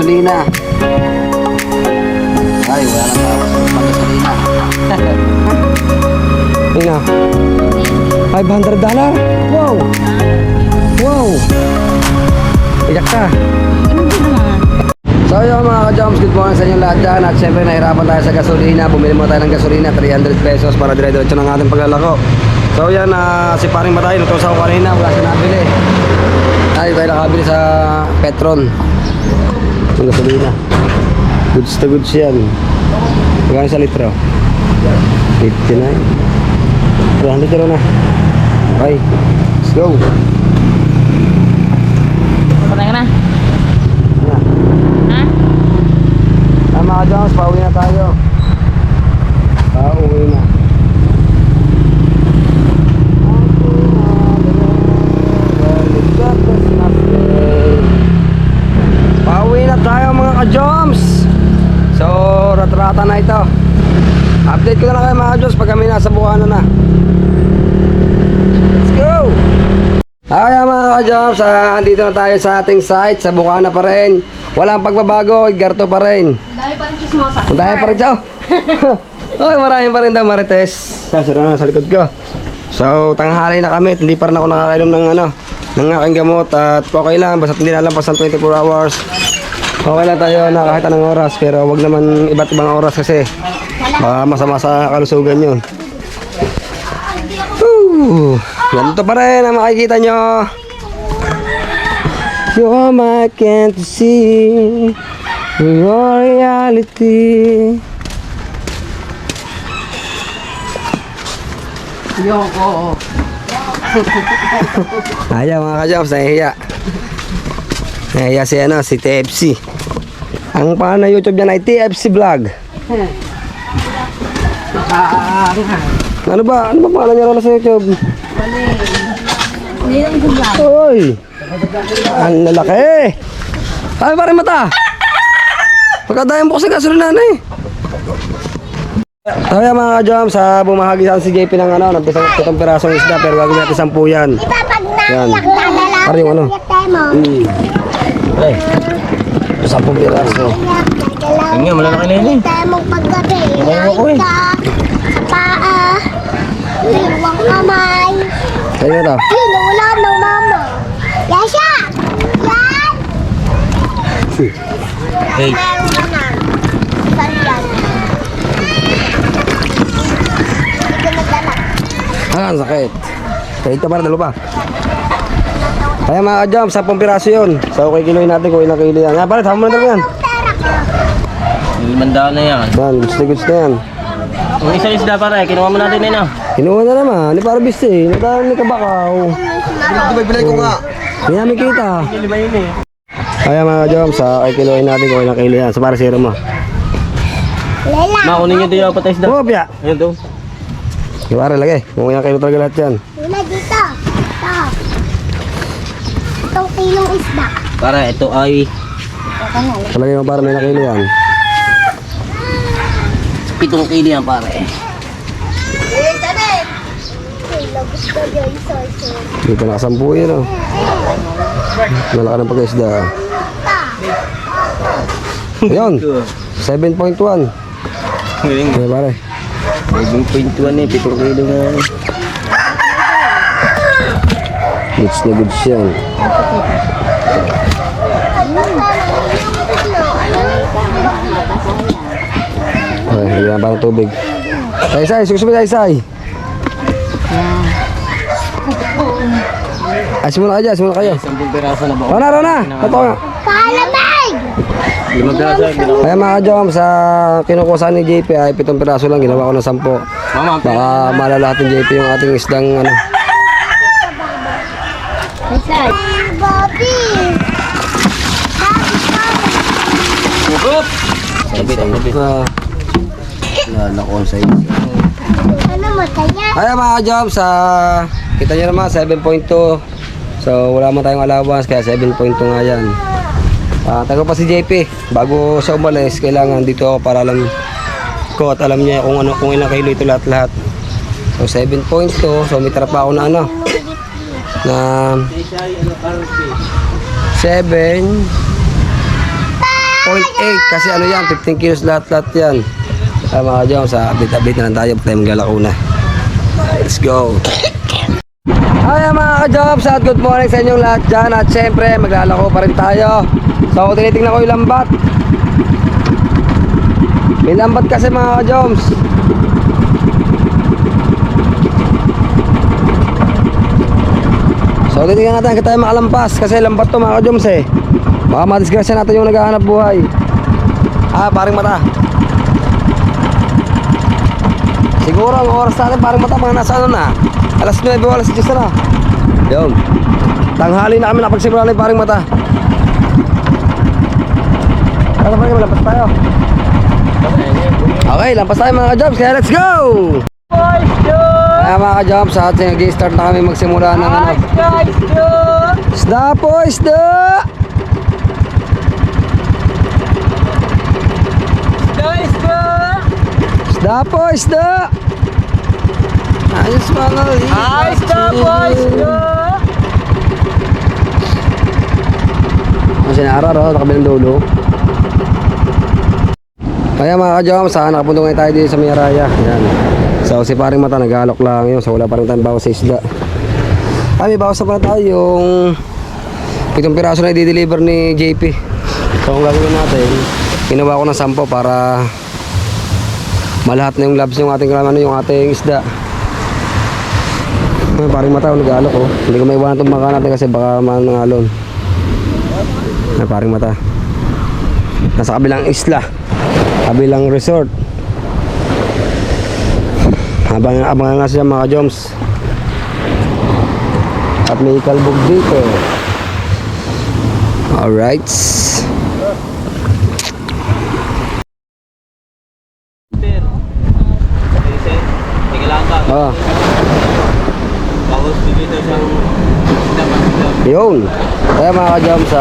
gasolina. Ay, wala nang tawas pang gasolina. Yun na. $500. Wow. Wow. Iyak ka. So yun mga ka-jumps, good morning sa inyo lahat dyan. At syempre nahirapan tayo sa gasolina. Bumili mo tayo ng gasolina, 300 pesos para dire-diretso ng ating paglalako. So yan, si paring Matay, nutos ako kanina, wala siya nabili. Ay, tayo nakabili sa Petron ng gasolina. Goods to goods yan. Magkano sa litro? 59. 300 na. Okay, let's go. Patay ka na. Ha? Mga ka-jumps, pauwi na tayo. Pauwi na. Pauwi na tayo mga ka-jumps. So, ratrata na ito. Update ko na lang kayo mga ka-jumps pag kami nasa Bukana na. Let's go! Kaya mga ka-jumps, andito na tayo sa ating site. Sa Bukana pa rin. Walang pagbabago, Garto pa rin. Dahil pa rin chismosa. Dahil pa rin siya. Oy, marami pa rin daw Marites. Sasara na sa likod ko. So, tanghali na kami. Hindi pa rin ako nakakainom ng ng aking gamot. At okay lang, basta hindi nalampas ng 24 hours. Okay lang tayo na kahit anong oras. Pero wag naman iba't ibang oras kasi baka masama sa kalusugan yun. Ganito pa rin ang makikita nyo. You're my fantasy, your reality. Yoko. Ayaw mga ka-jobs, nahihiya. Nahihiya si TFC. Ang pangalan na YouTube niya ay TFC Vlog. Ano ba pangalan niya sa YouTube? Hindi lang gumla. Uy! Ang lalaki! Ay, pare mata! Pagkadayan po kasi gasolina na eh. So yan mga ka-jumps, bumahagi sa si JP ng ng 7 pirasong isda pero gagawin natin 10 yan. Yan. Pare yung Ay, 10 piraso. Yan nga, malalaki na yun eh. Tayo magpaggabi. Ayaw ko eh. Sa paa. Liwang kamay. Sa'yo na to. Sinulan ng mama. Yan siya. Yan. Hey. Meron na na. Saan yan? Hindi ko nagdala. Ang sakit. Kaya ito para dalo pa. Kaya mga ka-jumps, 10 piraso yun. So okay kiloin natin kung ilang kilo yan. Nga pare, tama mo na dalo yan. Pera ko. 500 na yan. Yan, goods na yan. Ang isang isda pare, kinuha mo natin yun ah. Kinuha na naman, ni para bis eh. Nadaan ni Kabakaw. Bilay ko nga. Hindi namin kita. Lima yun eh. Kaya mga ka-jumps, okay kiloin natin kung ilang kilo yan. So para zero mo. Lela. Makunin nyo ito yung patay isda. Oo, piya. Ayun to. Yung pare, lagay. Kung ilang kilo talaga lahat yan. Lela dito. Ito. Itong kilong isda. Para ito ay Talagay mo para may ilang kilo yan. 7 kilo yan pare. Labos ka dyan, Sarso. Dito nakasampu yun oh. Malaki ng pagkaisda. Ayun, 7.1. Galing. Okay pare. 7.1 eh, 7 kilo nga. Goods na goods yan. Okay, higyan pa ng tubig. Ay, susunod na Isay. Ay, simula ka dyan, simula kayo. 10 piraso na ba? Rona! Ito nga. Kalamay! 5 piraso, ginawa. Kaya mga ka-jumps, sa kinukuha ni JP ay 7 piraso lang, ginawa ko ng 10. Mama, Baka malalahat ni JP yung ating isdang Bobby! Hugot! Sabit, ang sabit. Lalakon sa inyo. Ano mo, kaya? Kaya mga ka-jumps, kita nyo naman 7.2. So wala man tayong allowance kaya 7.2 nga yan. Tago pa si JP. Bago siya umalis, kailangan dito ako para alam ko at alam niya kung ilang kilo ito lahat-lahat. So 7.2. So may tara pa ako na na 7 0.8 kasi ano yan, 15 kilos lahat yan. Mga Joms, update na lang tayo pag tayo maglalako na. Let's go! Hi mga ka-Jobs at good morning sa inyong lahat dyan. At syempre maglalako pa rin tayo. So tinitingnan ko yung lambat. May lambat kasi mga ka-Jobs. So titingnan natin kaya tayo makalampas. Kasi lambat to mga ka-Jobs eh. Baka madisgrasya natin yung naghahanap buhay. Paring mata. Siguro ang oras natin paring mata mga nasa ano na, alas 9 o alas 10 na. Yun. Tanghali na kami nakapagsimula na yung paring mata. Ano pa rin, lampas tayo. Okay, lampas tayo mga ka-Jobs, kaya let's go! Kaya mga ka-Jobs, at nag-start na kami magsimula ng ano. Isda po, isda! Isda po, isda! Ayos mga lihat. Isda po, isda! Ang sinara ro, nakabilang dulo. Kaya mga ka-Jobs, nakapunta ngayon tayo dito sa Mayaraya. Yan. So si paring mata nag-aalok lang yun. So wala pa rin tayong bawas sa isda. May bawas na pala tayo yung 7 piraso na i-deliver ni JP. So ang gagawin natin, ginawa ko ng 10 para malahat na yung labs yung ating yung ating isda. Paring mata nag-aalok oh. Hindi ko maiwanan itong bangka natin kasi baka manangalon. Paring mata nasa kabilang isla, kabilang resort. Abangan nga siya mga Joms. At may kalbog dito. Alright. Bawas dito siyang Yun. Kaya mga ka-Joms,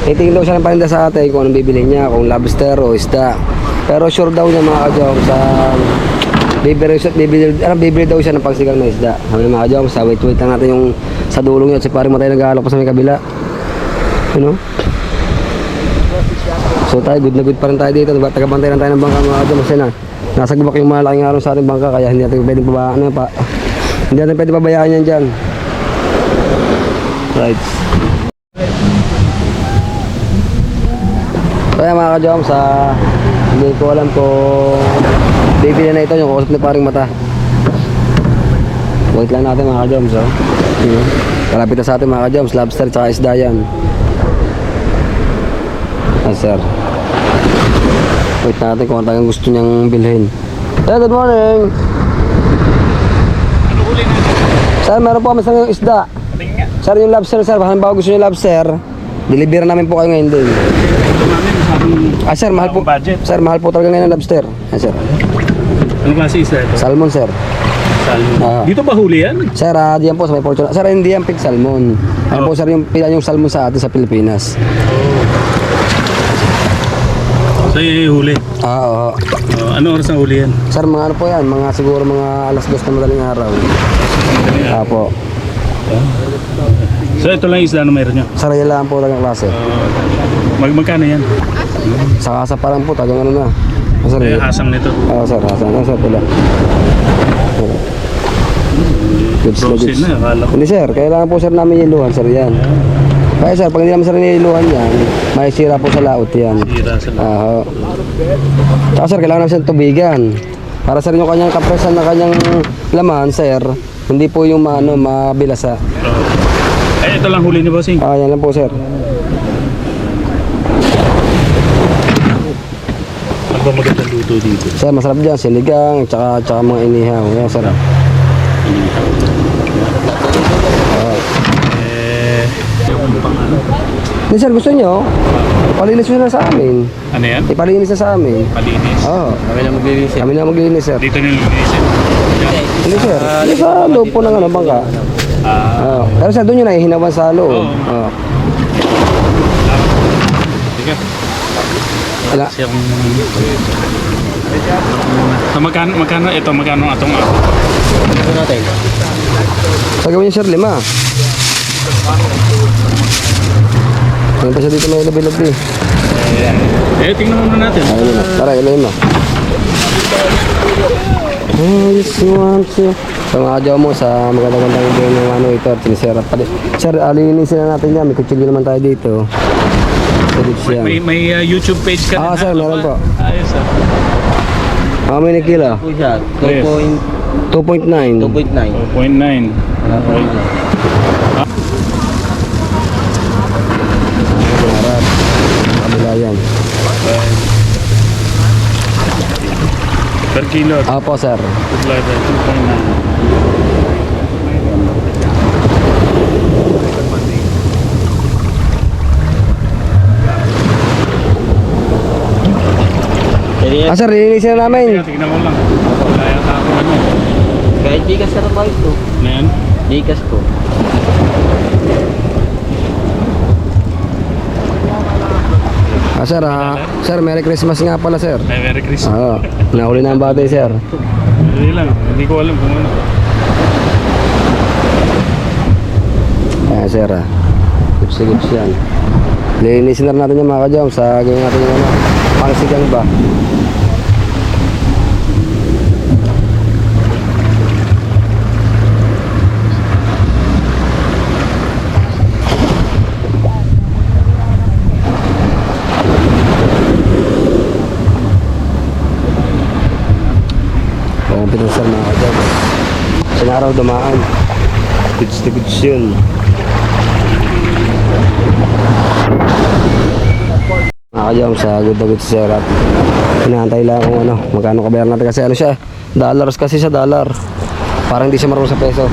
titingin daw siya ng paninda sa atin kung anong bibili niya, kung lobster o isda. Pero sure daw niya mga ka-Joms, bibili daw siya ng pagsigang na isda. Sabi mga ka-Joms, wait lang natin yung sa dulong yun. Si paring matay nag-aalok pa sa may kabila. Ano? So tayo, good na good pa rin tayo dito. Tagabantay lang tayo ng bangka mga ka-Joms. Kasi nasa gubak yung malaking araw sa ating bangka. Kaya hindi natin pwedeng hindi natin pwedeng pabayaan yan dyan. Right. Kaya mga ka-Joms, hindi ko alam kung bibili na ito yung kausap ni paring mata. Wait lang natin mga ka-Joms, oh. Kalapit na sa atin mga ka-Joms, lobster tsaka isda yan. Sir. Wait natin kung ano tayong gusto niyang bilhin. Hey, good morning! ano huli natin? Sir, meron po kami sa isda. Patingin nga. Sir, yung lobster, sir, halimbawa gusto niyo lobster, deliver namin po kayo ngayon din. Ito namin masyadong Sir, mahal po. budget. Sir, mahal po talaga ngayon ang lobster. Sir. Ano klase isda ito? Salmon, sir. Salmon. Dito ba huli yan? Sir, diyan po sa may Fortuna. Sir, hindi yan pig salmon. Ano po, sir, yung pila yung salmon sa atin sa Pilipinas. So huli. Oo. Ano oras ang huli yan? Sir, mga ano po yan, mga siguro mga alas 2 na madaling araw. Apo. So ito lang isda na mayroon nyo? Sir, yan lang po talagang klase. Magkano yan? Sa kasa pa lang po, tagang ano na. Sir, Hasang nito. Oo, sir, kasa na, sir, pula. Goods na Frozen goods. na, akala ko. Hindi sir, kailangan po sir namin yiluhan sir yan. Kaya sir, pag hindi naman sir niluhan yan, may sira po sa laot yan. Hira sa Oo. Tsaka sir, kailangan namin sir tubigan. Para sir yung kanyang kapresan na kanyang laman sir, hindi po yung mabilasa. Ay, ito lang huli ni Bossing. Yan lang po sir. Ano ba magandang luto dito? Sir, masarap dyan, sinigang, tsaka mga inihaw. Yan sir. Hindi sir, gusto nyo? Ipalinis nyo na sa amin. Ano yan? Ipalinis na sa amin. Palinis. Oo. Kami lang maglilinis. Kami na maglinis sir. Dito nililinis. Hindi sir. Hindi sa loob po ng bangka. Pero sir, doon yun na ihinawan sa loob. Oo. Sige. Wala. Siyang... So magkano ito? Magkano atong ako? Ito natin. Sa gawin niya sir, 5. Ngayon pa siya dito may labi-labi. Tingnan muna natin. Ayun na. Tara, ilayin mo. I just want to... So mga kadyaw mo, sa magandang video ng ano ito, sinisera pa din. Sir, alinisin na natin yan. May kutsilyo naman tayo dito. Edits yan. May YouTube page ka Ah, sir, meron po. Ayos ah. How many kilo? Po siya, Yes. 2.9. 2.9. 2.9. Okay. Harap. Kabila yan. Per kilo. Opo, sir. Supply by 2.9. Ah, sir, lilinisin na namin. Tingnan mo lang. Wala yata ako ano. Kahit Gcash ka na ba ito? Ano yan? Gcash ko. Ah, sir, sir, Merry Christmas nga pala, sir. Ay, Merry Christmas. Oo, nahuli na ang batay, sir. Hindi lang. Hindi ko alam kung ano. Ayan, sir, gips yan. Lilinisin na natin yung mga kadyam sa gawin natin yung ano, pangsigang ba. Kumpitan, sir, mga kadyam. Sinaraw dumaan. Goods to goods yun. Mga kadyam, sa good na good sir, at hinahantay lang kung ano, magkano kabayaran natin kasi ano siya, dollars kasi siya, dollar. Parang hindi siya marunong sa peso.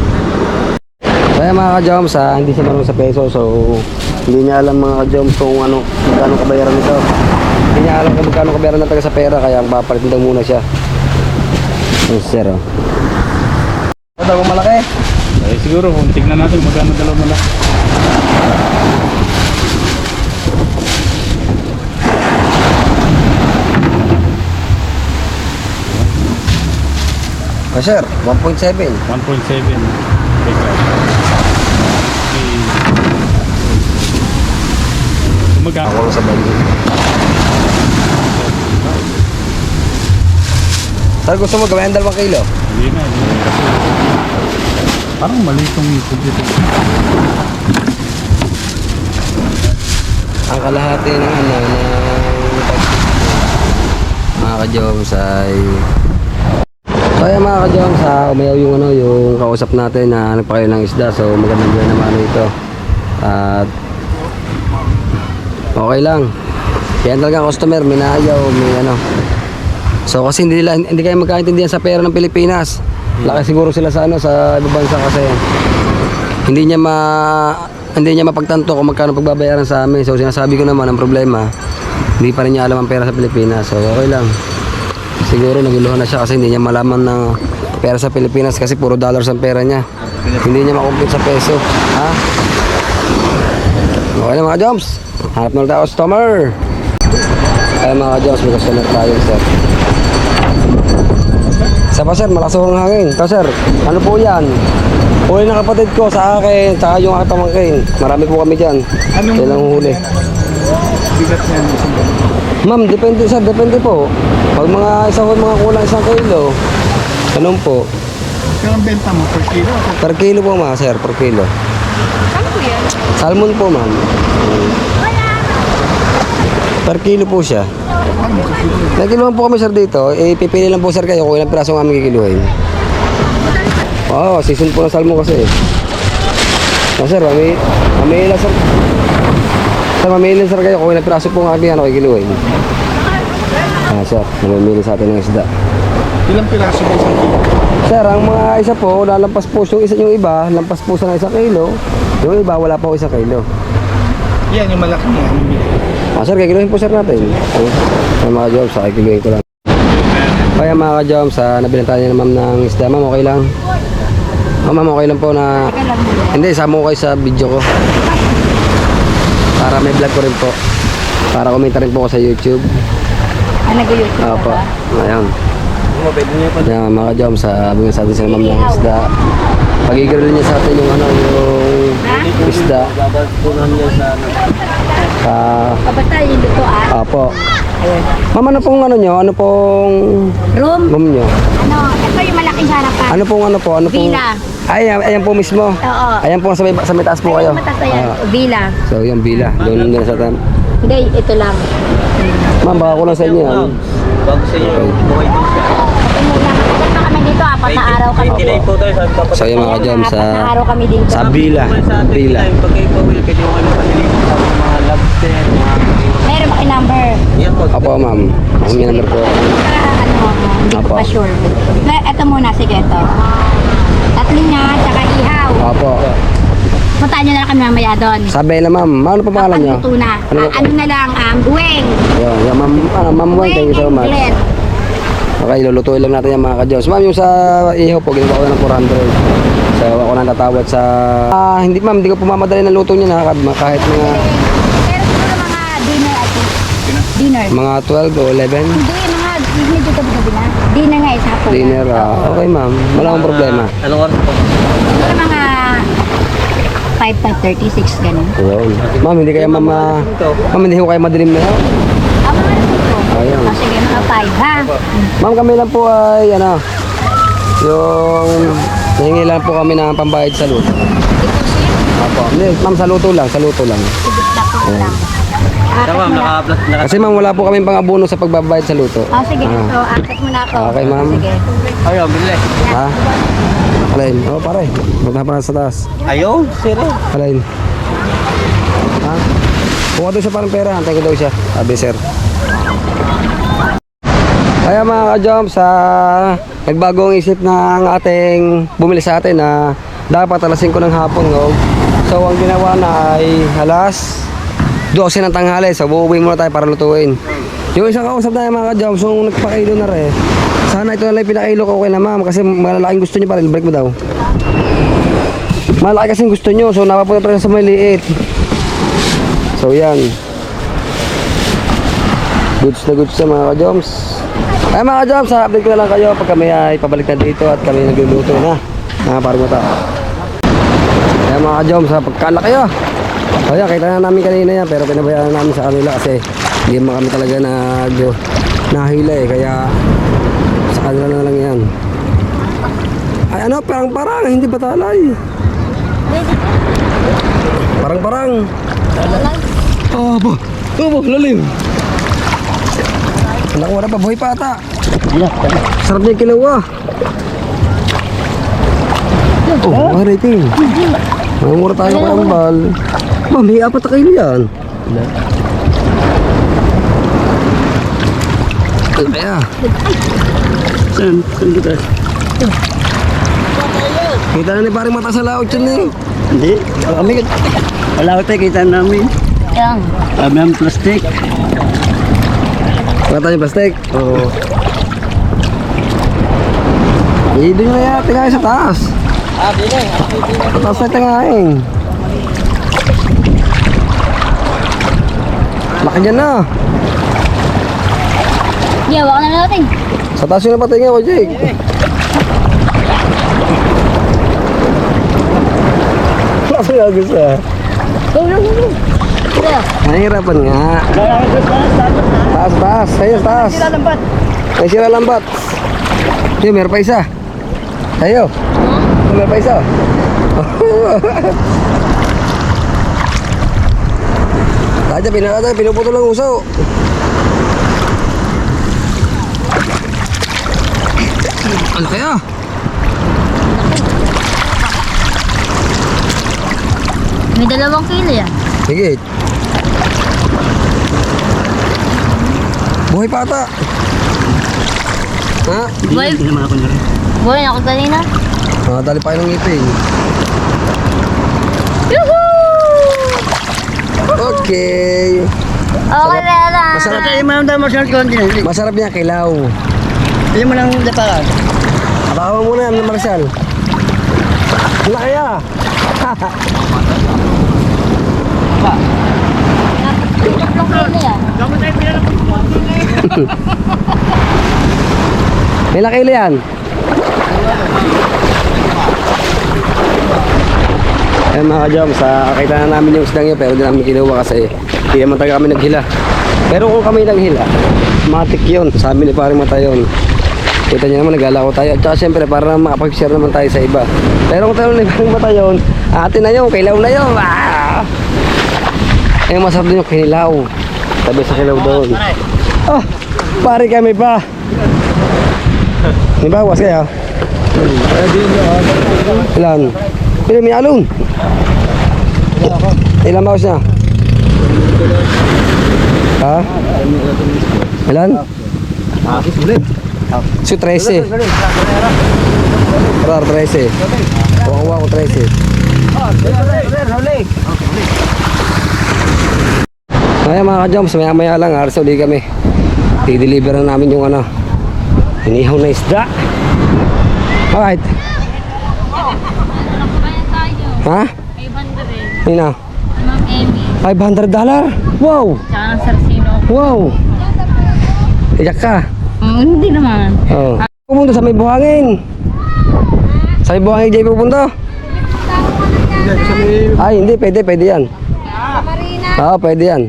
Kaya mga kadyam, sa hindi siya marunong sa peso, so hindi niya alam mga kadyam kung ano, magkano kabayaran nito. Hindi niya alam kung magkano kabayaran natin sa pera, kaya ang papalit daw muna siya. Yes, sir. Ito daw malaki. Ay, siguro kung tignan natin magkano dalaw mo lang. Oh, sir, 1.7. 1.7. Magkano? Ako sa bali. Sir, gusto mo gawin 2 kilo? Hindi na. Kasi parang mali itong computer. Ang kalahati ng ano, ng mga ka-Joms ay... Kaya mga ka-Joms, umayaw yung ano, yung kausap natin na nagpakayo ng isda. So magandang buhay naman ito. At okay lang. Yan talaga customer, minayaw, may ano. So kasi hindi kayo magkaintindihan sa pera ng Pilipinas. Laki siguro sila sa ano, sa ibang bansa kasi hindi niya mapagtanto kung magkano pagbabayaran sa amin. So sinasabi ko naman ang problema, hindi pa rin niya alam ang pera sa Pilipinas. So okay lang. Siguro naguluhan na siya kasi hindi niya malaman ng pera sa Pilipinas kasi puro dollars ang pera niya. Hindi niya makumpute sa peso. Ha? Okay na mga Joms. Hanap na ulit ako customer. Ay mga Joms, may customer tayo, sir. Isa pa, sir, malakas ang hangin. Ito, sir, ano po yan? Huli ng kapatid ko sa akin, saka yung aking pamangkin. Marami po kami dyan. Kailang huli. Bigat niya. Ma'am, depende, sir, depende po. Pag mga kulang 1 kilo, ganun po. Kaya ang benta mo per kilo? Per kilo po, mga sir, per kilo. Ano po yan? Salmon po, ma'am. Per kilo po siya. Nagkiluhan po kami, sir, dito. Pipili lang po, sir, kayo kung ilang piraso ang aming kikiluhin. Oo, season po ng salmon kasi. Sir, mamili lang, sir. Sir, mamili, sir, kayo kung ilang piraso po ang aming kikiluhin. Sir, mamili sa atin ng isda. Ilang piraso ba isang kilo? Sir, ang mga isa po, lalampas po yung iba, lampas po sa 1 kilo. Yung iba, wala pa po 1 kilo. Yan, yung malaki niya. Sir, kikiluhin po, sir, natin. Ay, mga Joms, kikiluhin ko lang. Kaya mga ka-Joms, nabilan tayo na ma'am ng isda. Ma'am, okay lang? Ma'am, okay lang po na... Hindi, sama ko kayo sa video ko. Para may vlog ko rin po. Para kumita rin po ako sa YouTube. Ah, nag-YouTube Opo, ayan. Ayan, mga ka-Joms, sabi nga sa atin sa ma'am ng isda. Pag-i-grill niya sa atin yung ano, yung isda. Punan niya sa Sa... Basta yung luto Opo. Ayun. Ma'am, ano pong ano nyo? Ano pong Room? room nyo? Ano, ito yung malaking harapan. Ano pong ano po? Ano pong... Villa. Ay, ayan po mismo. Oo. Ayan po sa may taas po kayo. Ayun, matas na yan. Ah, Villa. so, yung villa. Doon din sa tam. Hindi, ito lang. Ma'am, baka kulang sa inyo. Yan. Bago sa inyo, buhay din siya. Ito muna. Ito na kami dito, 4 na araw kami. 29 po tayo, sabi ko. So, yung mga jam sa... 4 na araw kami dito. Sa villa. Villa. Pag kayo pa will, pwede mo kami panilitin sa mga lobster, mga... Meron ba kayo number? Yan po. Opo, ma'am. Ang may number po. Ano, hindi ko Apo. pa sure. Ito muna, sige ito. Tatlo nga, tsaka ihaw. Opo. Puntaan nyo na lang kami mamaya doon. Sabi na ma'am. Ano pa pangalan nyo? Luto na. Ano ba? Ano na lang, buweng. Yan, yan, ma'am. Ma'am Weng, thank you so much. Glenn. Okay, lulutuin lang natin yung mga ka-Joms. Ma'am, yung sa ihaw po, ginawa ko na ng 400. So, ako nang tatawad sa... hindi ma'am, hindi ko pumamadali ng luto niya na kahit mga... Pero siguro mga dinner at least. Dinner. Mga 12 o 11. Hindi, mga medyo gabi-gabi na. Dinner nga isa po. Dinner, okay ma'am. Wala akong problema. Anong oras po? Siguro mga 5:36 ganun. Yun. Ma'am, hindi kaya ma'am... ma'am, hindi ko kayo madilim na yun. Mga ano po? Ayun. Sige, mga 5 ha. Ma'am, kami lang po ay, ano... yung... nahingi lang po kami ng pambayad sa luto. Opo. Hindi, ma'am, sa luto lang. Sa luto lang. Sigit na po lang. Tama, ma'am, naka-upload na. Kasi ma'am, wala po kami pang-abono sa pagbabayad sa luto. Oh, sige. So, akit muna ako. Okay, ma'am. Sige. Ayaw, bili. Ha? Alain. Oo, pare. Punta pa sa taas. Ayaw, sir. Alain. Ha? Kuha daw siya parang pera. Antay ko daw siya. Sabi, sir. Kaya mga ka-jump, sa nagbagong isip na ang ating bumili sa atin na dapat alas 5 ng hapon. No? So, ang ginawa na ay alas 12 ng tanghali. So, uuwi muna tayo para lutuin. Yung isang kausap na mga ka-jump, so nagpakailo na rin. Sana ito na lang pinakailo ko okay na ma'am kasi malalaking gusto niyo pa rin. Break mo daw. Malaki kasing gusto nyo, so napapunta rin sa maliit. So yan. Goods na goods sa mga ka-joms. Ay mga ka-joms, update ko na lang kayo pag kami ay pabalik na dito at kami nagluluto na. Parang ito. Ay mga ka-joms, pagkala kayo. So yan, kita na namin kanina yan pero pinabayaan namin sa kanila kasi hindi mo kami talaga nahila eh. Kaya sa kanila na lang yan. Ay ano, parang hindi ba talay? Parang. Oh, lalim. Naku, wala pa, buhay pa ata. Sarap niya yung kilawa. Oh, mga rating. Mamura tayo kay Ambal. Ma'am, may 4 na kayo yan. Kaya. Saan kita? Kita na ni paring mata sa laot yun eh. Hindi. Kami, wala ko tayo kita namin. Yan. Kami ang plastic. Wala tayong plastic. Oo. Eh, doon nyo na yan. Tingahin sa taas. Bili. Sa taas na tingahin. Laki dyan na. Yawa ko na natin. Sa taas yun na patingin ko, Jake. Kasi agos ah. Nahihirapan nga. Taas. Tayo, taas. May sila lambat. Yung meron pa isa. Tayo. Meron pa isa. Tayo, pinuputol lang uso. Ano kaya? May 2 kilo yan. Sige. Buhay pa ata. Ha? Boy, naman ako na rin. boy, ako kanina. Dali pa kayo ng ngipin. Okay. Okay, Bella. Masarap. Kaya mo naman masyal ko din. Masarap niya kilaw. Hindi mo lang dapakan. Tawa muna yan, Marshall. Wala kaya. 3 kilo yan. Ilang kilo yan? Ayun mga ka-jump, kakita na namin yung isdang yun pero di namin kinuha kasi Hindi naman taga kami naghila. Pero kung kami naghila, matik yun. Sabi ni paring Matayon. Kita niyo naman, naglalako tayo. At saka siyempre, para makapag-share naman tayo sa iba. Pero kung tanong ni paring Matayon, atin na yun, kailaw na yun. Ah! Eh, masarap din yung kinilaw. Tabi sa kilaw doon. Oh, pare kami pa. May bawas kaya? Ilan? Pili may alon. Ilan bawas niya? Ha? Ilan? So 13. Rar 13. Kuha ko 13. Kaya mga ka-jumps, maya lang, aras uli kami. I-deliver na namin yung ano, inihaw na isda. Alright. Ha? 500 eh. Ina? Ma'am Emmy. $500? Wow! Tsaka ng sarsino. Wow! Iyak ka. Hindi naman. Oh. Pupunta sa may buhangin. Sa may buhangin dyan pupunta? Ay, hindi. Pwede yan. Oo, pwede yan.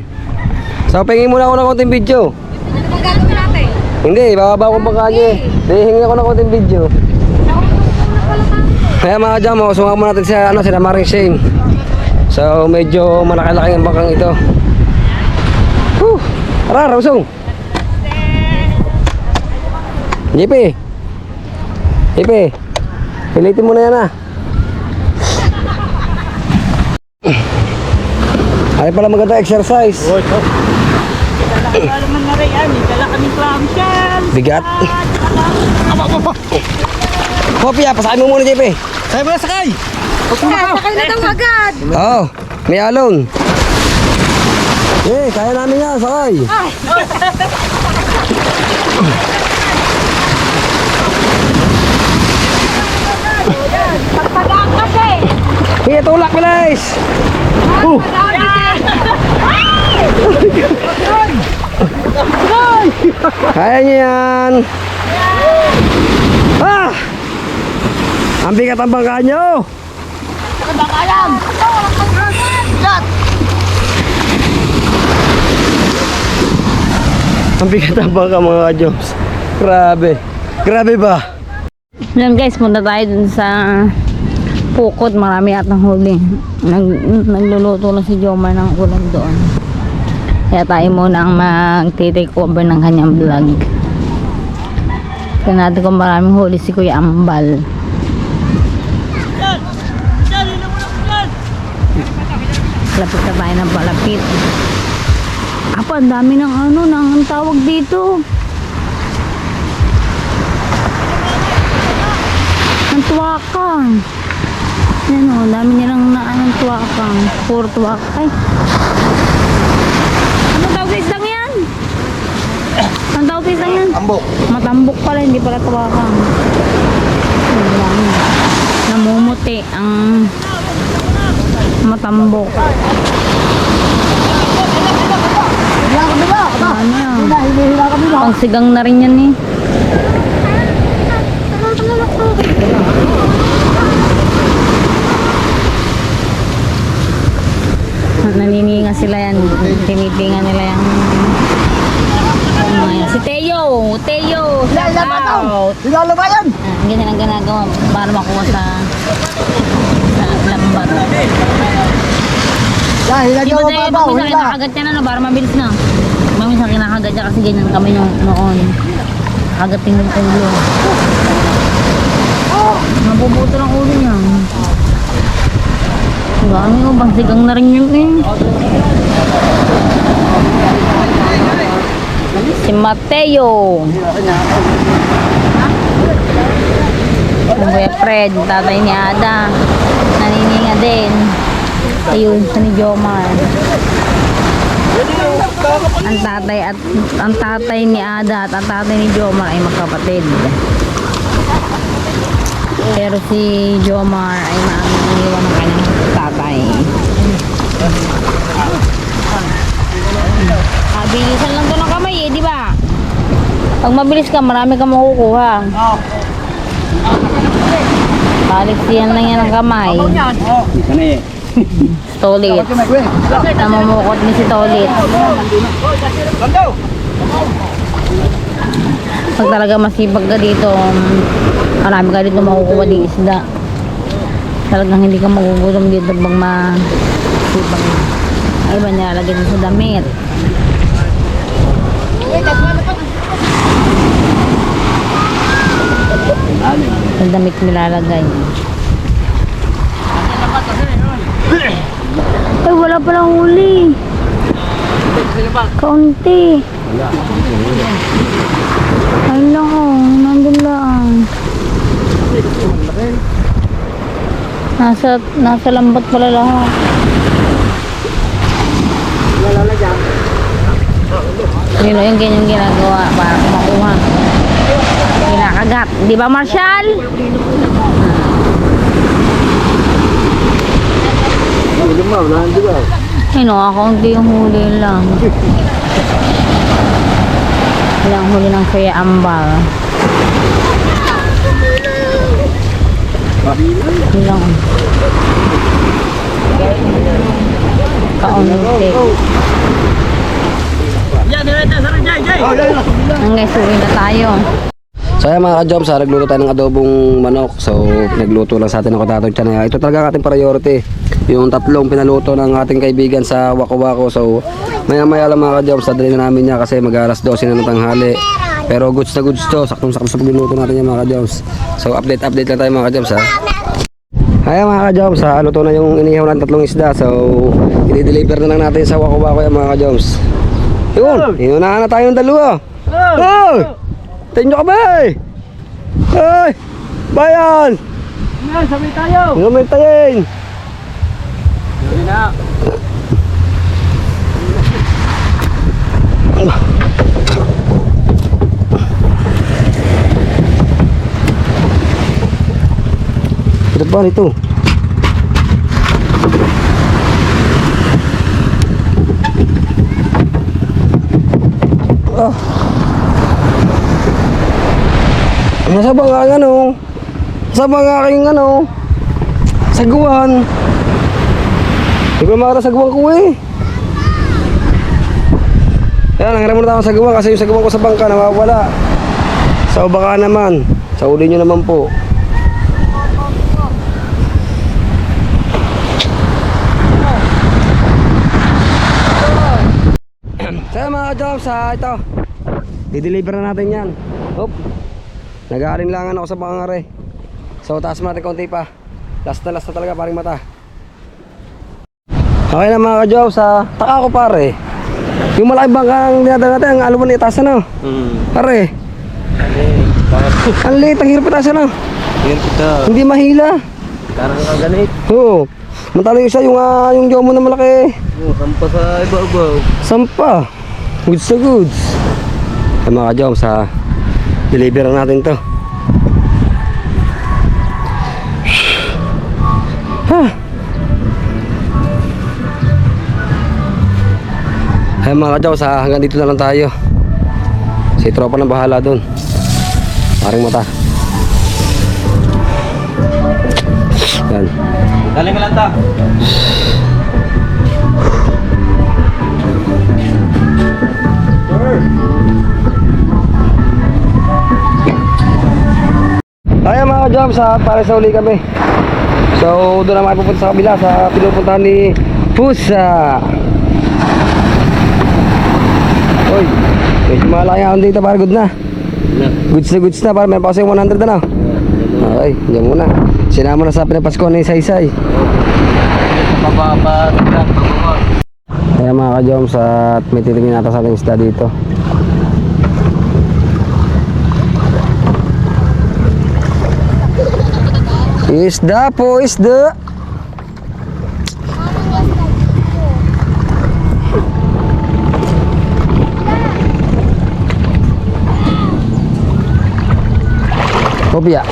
So, pingin muna ako ng konting video. Ano bang gagawin natin? Hindi, bababa ko pang kanya. Hihingi ako ng konting video. Kaya mga jam, sumama mo natin sa sila Maring Shane. So, medyo malaki-laki ang bangkang ito. Whew! Tara, Rausong! JP! JP! Pilitin mo na yan ah. Ay pala maganda exercise. Naman na rin yan, dala kami clamshells. Bigat. Kopya, pasakin mo muna JP. Sa'yo mo na sakay! Sakay na daw agad. Oo, may alon. Eh, kaya namin yan, sakay. Pagpagaan kasi. Sige, tulak bilis. Kaya niyo yan. Ah! Ang bigat ang bangka nyo. Ang bigat ang bangka mga jobs. Grabe. Grabe ba? Yan guys, punta tayo dun sa Pukot. Marami atang huli. Nagluluto lang si Jomar ng ulam doon. Kaya tayo muna ang mag-take over ng kanyang vlog. Tignan natin kung maraming huli si Kuya Ambal. Lapit na tayo ng palapit. Apa, ang dami ng ng tawag dito. Ang tuwakang. Yan o, dami nilang ng tuwakang. Puro tuwak. Ay. Ano tawag sa isdang yan? Ang tawag sa isdang yan? Ambok. Matambok pala, hindi pala tuwakang. Ang dami. Namumuti ang matambok. Pang sigang na rin yan eh. Nanininga sila yan. Tinitinga nila yung mga yan. Si Teo! Teo! Shout out! Ilalaba yan! Ganyan ang ginagawa para makuha sa lambat. Dahil Di ba tayo, pag minsan kinakagat yan para mabilis na. Pag minsan kinakagat yan kasi ganyan kami noon. Kagating ng ulo. Nabubuto ng ulo niya. Gami ko, bang sigang na rin yun eh. Si Mateo. Ang Kuya Fred, tatay ni Ada. Nanininga din. Ayun, sa ni Jomar. Ang tatay ni Ada at ang tatay ni Jomar ay magkapatid. Pero si Jomar ay iniwan ng kanyang tatay. Bilisan lang to ng kamay eh, di ba? Pag mabilis ka, marami ka makukuha. Baliksiyan lang yan ng kamay. Ano eh? Tolit. Namumukot ni si Tolit. Pag talaga masipag ka dito, marami ka dito makukuha di isda. Talagang hindi ka magugutom dito pag masipag. Ay ba nilalagay din sa damit. Sa damit nilalagay. Ay, wala palang huli. Kaunti. Ayun lang oh, nandun lang. Nasa lambat pala lahat. Yun yung ganyan ginagawa para makuha. Kinakagat. Di ba, Marshall? Ay, nakakaunti yung huli lang. Walang huli ng Kuya Ambal. Ilang kaunti. Hanggang suwi na tayo. So ayan mga ka-jobs, nagluto tayo ng adobong manok. So nagluto lang sa atin ng Kotatog Channel. Ito talaga ang ating priority, yung tatlong pinaluto ng ating kaibigan sa Waku Waku. So maya maya lang mga ka-jobs, dadali na namin niya kasi mag-alas 12 na ng tanghali. Pero goods na goods to, saktong-sakto sa pagluluto natin yan mga ka-jobs. So update lang tayo mga ka-jobs ha. Ayan mga ka-jobs, luto na yung inihaw ng tatlong isda. So i-deliver na lang natin sa Waku Waku yan mga ka-jobs. Yun, inunahan na tayong dalawa. Oh! Tenyo ka ba eh? Ay! Bayan! Sabay tayo! Ngumitayin! Sabay na! Ito ba ito? Oh. Nasa ba nga ang ano? Nasa ba nga aking ano? Saguan. Hindi ko makita saguan ko eh. Kaya nanghiram muna tayo ng saguan kasi yung saguan ko sa bangka nawawala. So baka naman, sa uli nyo naman po. Kaya mga ka-jobs, ito i-deliver na natin yan. Hop. Nag-aalinlangan ako sa bangare. So taas mo natin konti pa. Last na talaga paring mata. Okay na mga ka-jobs, taka ko pare. Yung malaking bangkang dinadala natin, ang aluman itaas na. Pare. Ang liit, ang hirap itaas na. Hindi mahila. Karang kaganit. Oo. Mantalo yung isa, yung jomo na malaki. Sampa sa iba-iba. Sampa. Goods na goods. Ay mga ka-jobs, deliver natin to. Ay mga ka-jobs, hanggang dito na lang tayo. Si tropa na bahala dun. Paring mata. Yan. Galing lang ta. Ayan mga ka-jobs, para sa uli kami. So doon naman pupunta sa kabila sa pinupuntahan ni Pusa. Oy, medyo malaki ako dito para good na. Goods na para may pa kasi 100 na. Okay, diyan muna. Sinama na sa pinapasko ni Saysay. Pababa. Ayan mga ka-jobs, at may titingin natin sa ating isda dito. Isda po, isda. Kopya.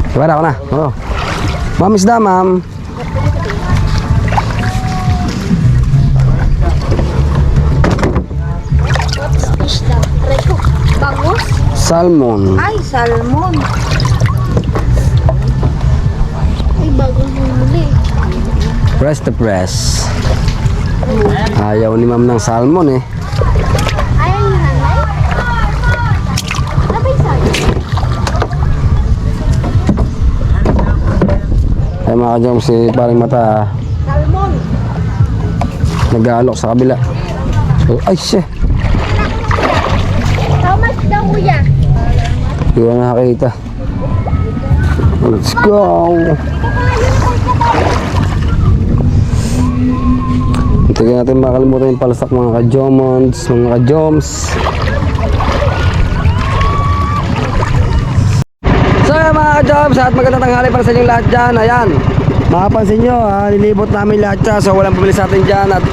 Gimana ako na? Oh. Ma'am, isda, ma'am. Bagus. Salmon. Ay, salmon. Press to press. Ayaw ni ma'am ng salmon eh. Ayaw nyo nanay? Abay sabi. Ay mga ka-jumps, si paring mata Salmon. nag-aalok sa kabila. So, ay siya. How much daw kuya? Hindi ko nakakita. Let's go. Hindi natin makalimutan yung palasak mga ka-jomons, mga ka-joms. So yan mga ka-joms, at magandang tanghali para sa inyong lahat dyan. Ayan, makapansin nyo, nilibot namin lahat siya. So walang pumili sa atin dyan at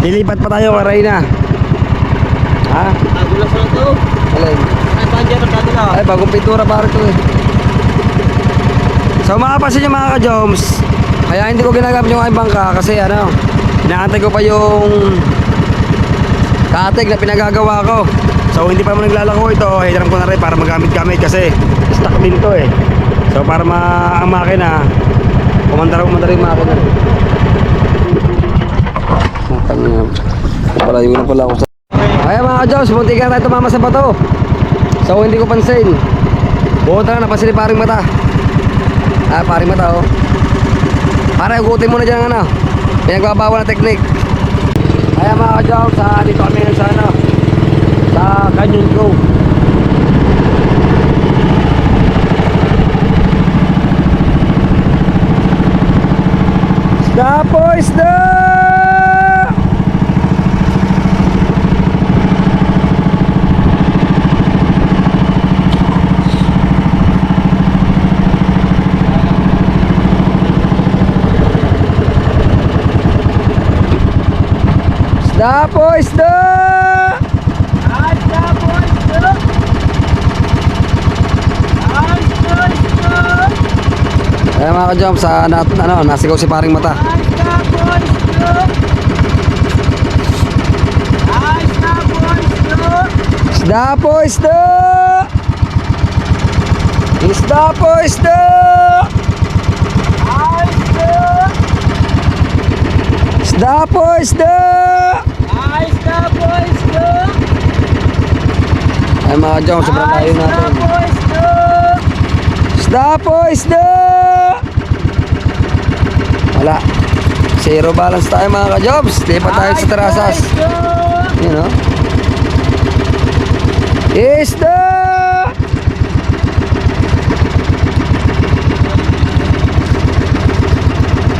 lilipat pa tayo kay Reyna. Ha? Nagulas na ito. Alin? Ay, pandiyan ang dati na. Ay, bagong pintura para ito eh. So makapansin nyo mga ka-joms, kaya hindi ko ginagamit yung aking bangka kasi ano, inaantay ko pa yung katig na pinagagawa ko. So hindi pa mo naglalako ito, hiram ko na rin para magamit-gamit kasi stock din to eh. So para ang makina, kumandar yung makina. Palayo na pala ako sa... Kaya mga ka-joms, munti ka na tayo tumama sa bato. So hindi ko pansin. Buot na napansin ni paring mata. Paring mata oh. Para ugutin mo na dyan ang ano, pinagbabawal na teknik. Kaya mga ka-joms, dito kami sa ano, sa Canyon Grove. Isda po, isda! Isda po, isda! Kaya mga ka-jump, nasigaw si paring mata. Isda po, isda! Isda po, isda! Isda po, isda! Ay mga ka-jump, sobrang layo natin. Isda po, isda! Wala. Zero balance tayo mga ka-jobs. Di pa tayo sa terasas. Yun o. Isda!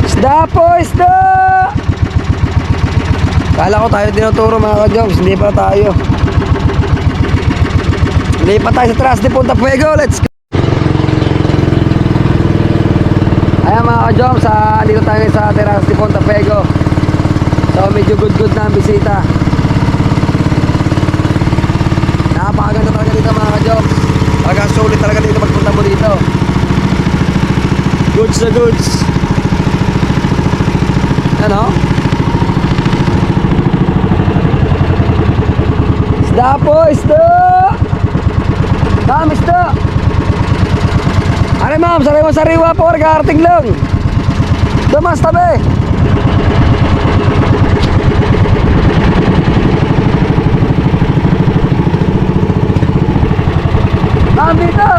Isda po, isda! Kala ko tayo tinuturo mga ka-jobs. Hindi pa tayo. Hindi pa tayo sa Terras de Punta Fuego. Let's go! Ayan mga ka-joms, dito tayo sa Terras de Punta Fuego. So medyo good na ang bisita. Napakaganda talaga dito mga ka-joms. Talagang sulit talaga dito pagpunta mo dito. Goods na goods. Ano? Isda po, isda! Ma'am, isda! Ano ma'am, sariwa po, nag-aarting lang. Damas tabi. Ma'am, dito.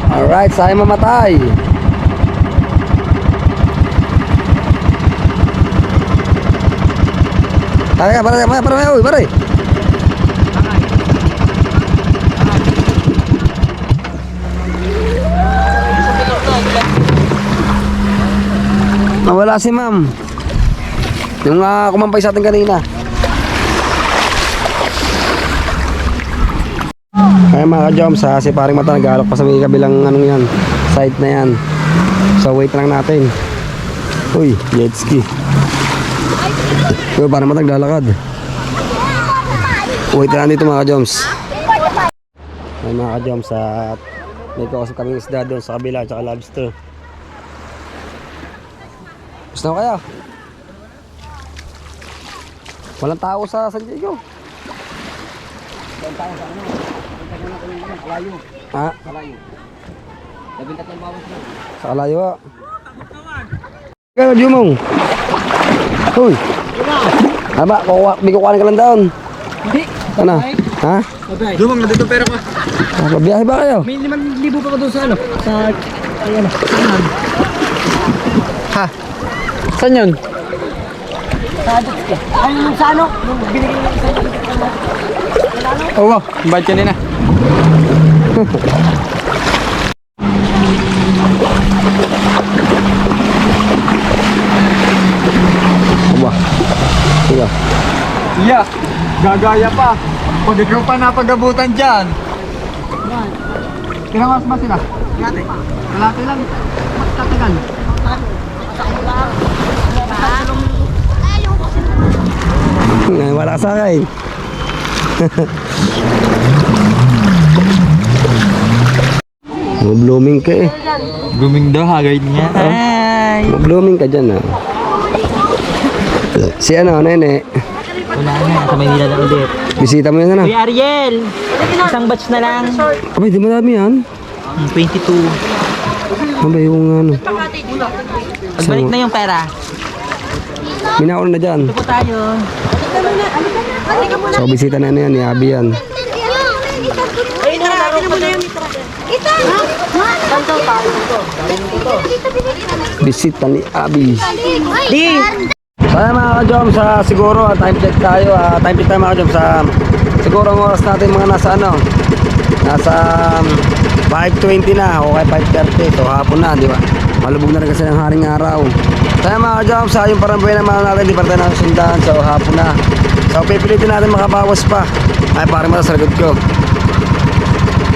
Alright, saya mamatay. Ayo, pare, uy, pare. Nawala si ma'am. Yung kumampay sa atin kanina. Kaya mga ka-joms, si paring mata nag-aalok pa sa may kabilang anong yan, site na yan. So wait lang natin. Uy, jet ski. Uy, paring mata naglalakad. Wait lang dito mga ka-joms. Ay mga ka-joms, may kausap kaming isda doon sa kabila, tsaka lobster. Gusto mo kaya? Walang tao sa San Diego. Ha? Sa Kalayo. Kaya Jumong. Hoy. Aba, may kukuhanin ka lang doon. Hindi. Ano? Ha? Dumang, nandito pera ko. Mabiyahe ba kayo? May 5,000 pa ko doon sa ano? Sa... Ayan. Ha? Saan yun? Ay, sa ano? Nung binigay ng isang Oo, bayad kanina. Aba. Sige. Yeah, gagaya pa. Pag ikaw pa napagabutan dyan. Ilang oras ba sila? Kalate lang. Mas tatagal. Wala ka sa akin. Blooming ka eh. Blooming daw, hagay niya. Ay! Blooming ka dyan ah. Si ano, nene. Wala na, sa Maynila na ulit. Bisita mo yun ano? Kuya Ariel! Isang batch na lang. Abay, di madami yan. 22. Abay, yung ano. Pagbalik na yung pera. Minaon na dyan. Ito po tayo. So, bisita na ano yan, ni Abby yan. Ito! Bisita ni Abby. Di! Kaya mga ka-jom, sa siguro, time check tayo. Time check tayo mga ka-jom sa siguro ang oras natin mga nasa ano. Nasa 5:20 na o kaya 5:30. So hapon na, di ba? Malubog na rin kasi ng haring araw. Kaya mga ka-jom, sa yung parang buhay naman natin, di pa tayo nasusundan. So hapon na. So pipilitin natin makabawas pa. Ay parang mata sa likod ko.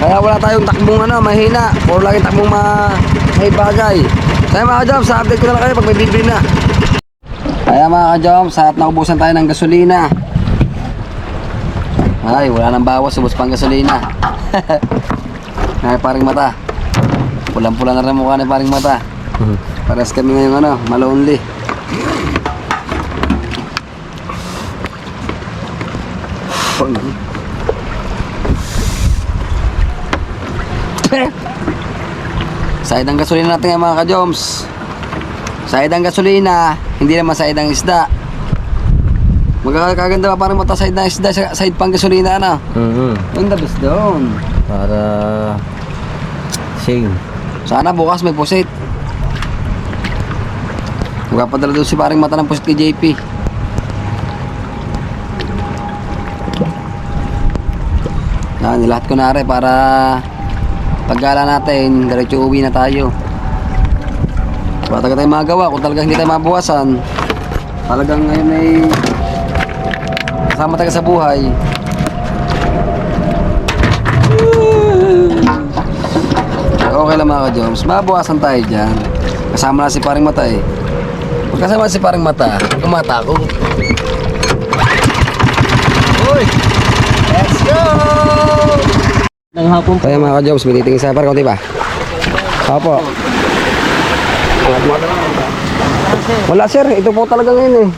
Kaya wala tayong takbong ano, mahina. Puro laging takbong may bagay. Kaya mga ka-jom, sa update ko na lang kayo pag may bibili na. Kaya mga ka-jom, sa at naubusan tayo ng gasolina. Ay, wala nang bawas, ubos pang gasolina. Ay, paring mata. Pulang-pula na rin mukha ni paring mata. Pares kami ngayong ano, malonely. Sahid ang gasolina natin mga ka-joms. Sahid ang gasolina, hindi naman sahid ang isda. Magkakaganda pa parang mata sahid na isda, sahid pang gasolina na. Yung the best doon. Para... Sing. Sana bukas may pusit. Magpapadala doon si paring mata ng pusit kay JP. Yan, nilahat ko na rin para paggala natin, diretso uwi na tayo. Wala talaga tayong magawa. Kung talagang hindi tayo mabuwasan, talagang ngayon ay kasama tayo sa buhay. Okay lang mga ka-joms, mabuwasan tayo dyan. Kasama na si paring mata eh. Pag kasama si paring mata, kumata ako. Uy! Let's go! Nang hapon Kaya mga ka-joms, may titingin sa parang konti pa. Opo. Wala sir, ito po talaga ngayon eh.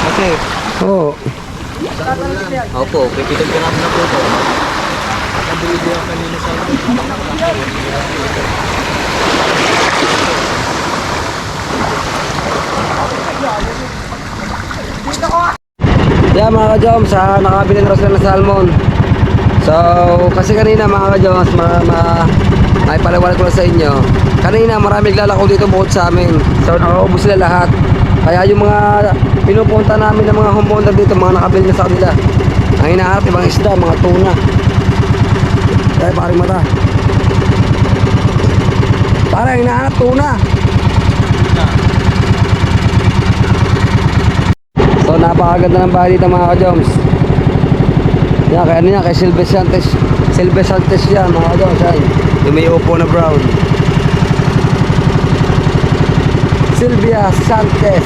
Okay. Oo. Opo, pipitong ko na po ito. Yeah mga ka-joms, nakabili na rin sila ng salmon. So, kasi kanina mga ka-joms, ay paliwanag ko na sa inyo. Kanina marami naglalako dito bukod sa amin. So, nakaubos sila lahat. Kaya yung mga pinupunta namin ng mga homeowner dito, mga nakabili na sa kanila. Ang hinaharap, ibang isda, mga tuna. Kaya paring mata. Parang hinahanap tuna. So napakaganda ng bahay dito mga ka-joms. Yan, kaya ano yan, kay Silvia Santos yan mga ka-joms. Yan, yung may upo na brown. Silvia Santos.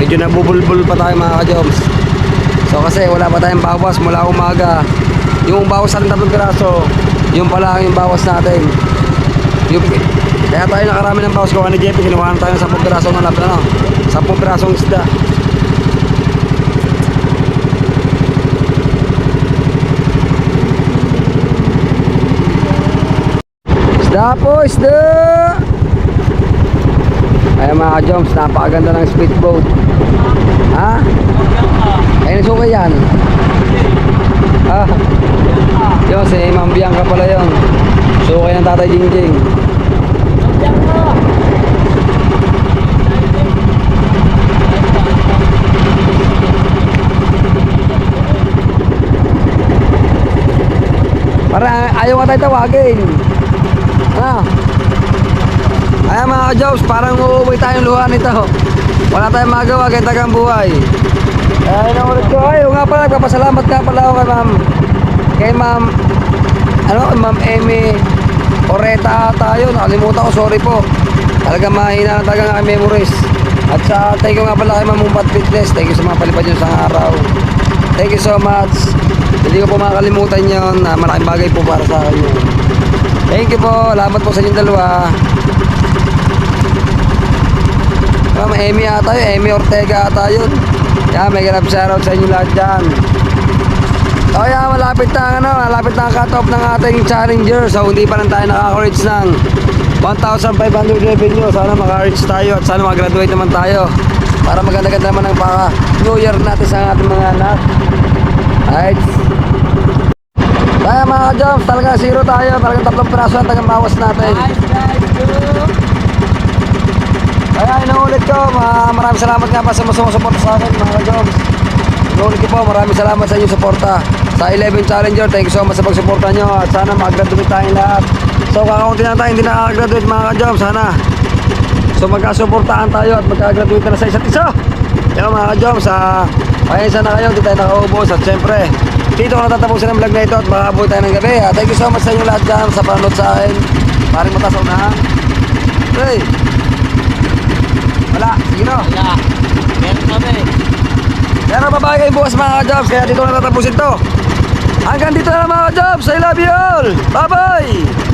Medyo nabubulbul pa tayo mga ka-joms. So kasi wala pa tayong bawas mula umaga. Yung bawas natin 3 piraso, yung pala yung bawas natin. Kaya tayo nakarami ng bawas. Kuha ni Jeff, kinuha na tayo ng 10 piraso ng 10 piraso pirasong isda. Isda po, isda! Ayan mga ka-joms, napakaganda ng speedboat. Ha? Ayun, suka yan. Ah, yun, si Ma'am Bianca pala yun. Suka ng Tatay Jingjing. Para ayaw nga tayo tawagin. Ah. Ayan mga ka-jobs, parang uuwi tayong luha nito. Wala tayong magawa, kaya tagang buhay. Ay, naulit ko. Ay, nga pala, nagpapasalamat nga pala ako kay ma'am. Kay ma'am, ma'am Amy Oreta tayo. Nakalimutan ko, sorry po. Talagang mahina na talagang ang memories. At sa thank you nga pala kay Ma'am Umpat Fitness. Thank you sa mga palipad nyo sa araw. Thank you so much. Hindi ko po makakalimutan yun. Malaking bagay po para sa akin yun. Thank you po. Salamat po sa inyong dalawa. Ma'am Amy ata yun. Amy Ortega ata yun. Yan, may ganap shoutout sa inyo lahat dyan. So yan, malapit na ang cut-off ng ating challenger. So hindi pa lang tayo nakaka-reach ng 1,500 revenue. Sana maka-reach tayo at sana mag-graduate naman tayo. Para maganda-ganda naman ang New Year natin sa ating mga anak. Right. Kaya mga ka-jumps, talagang zero tayo. Talagang 3 piraso ang tagang bawas natin. Kaya inuulit ko, maraming salamat nga pa sa sumusuporta sa akin mga ka-jumps. Inuulit ko po, maraming salamat sa inyong suporta. Sa 11 Challenger, thank you so much sa pagsuporta nyo. At sana mag-graduate tayong lahat. So kakaunti lang tayo, hindi nakaka-graduate mga ka-jumps. Sana. So magkasuportahan tayo at magka-graduate na sa isa't isa. Kaya mga ka-jumps, pahinsa na kayo, hindi tayo nakaubos. At syempre, dito ko natatapusin ang vlog na ito at makabuhay tayo ng gabi. Thank you so much sa inyo lahat dyan sa panonood sa akin. Maring mata sa unahan. Hey! Wala, sige no? Wala. Meron kami. Pero babae kayo bukas mga ka-jobs, kaya dito ko natatapusin to. Hanggang dito na mga ka-jobs. I love you all. Bye-bye!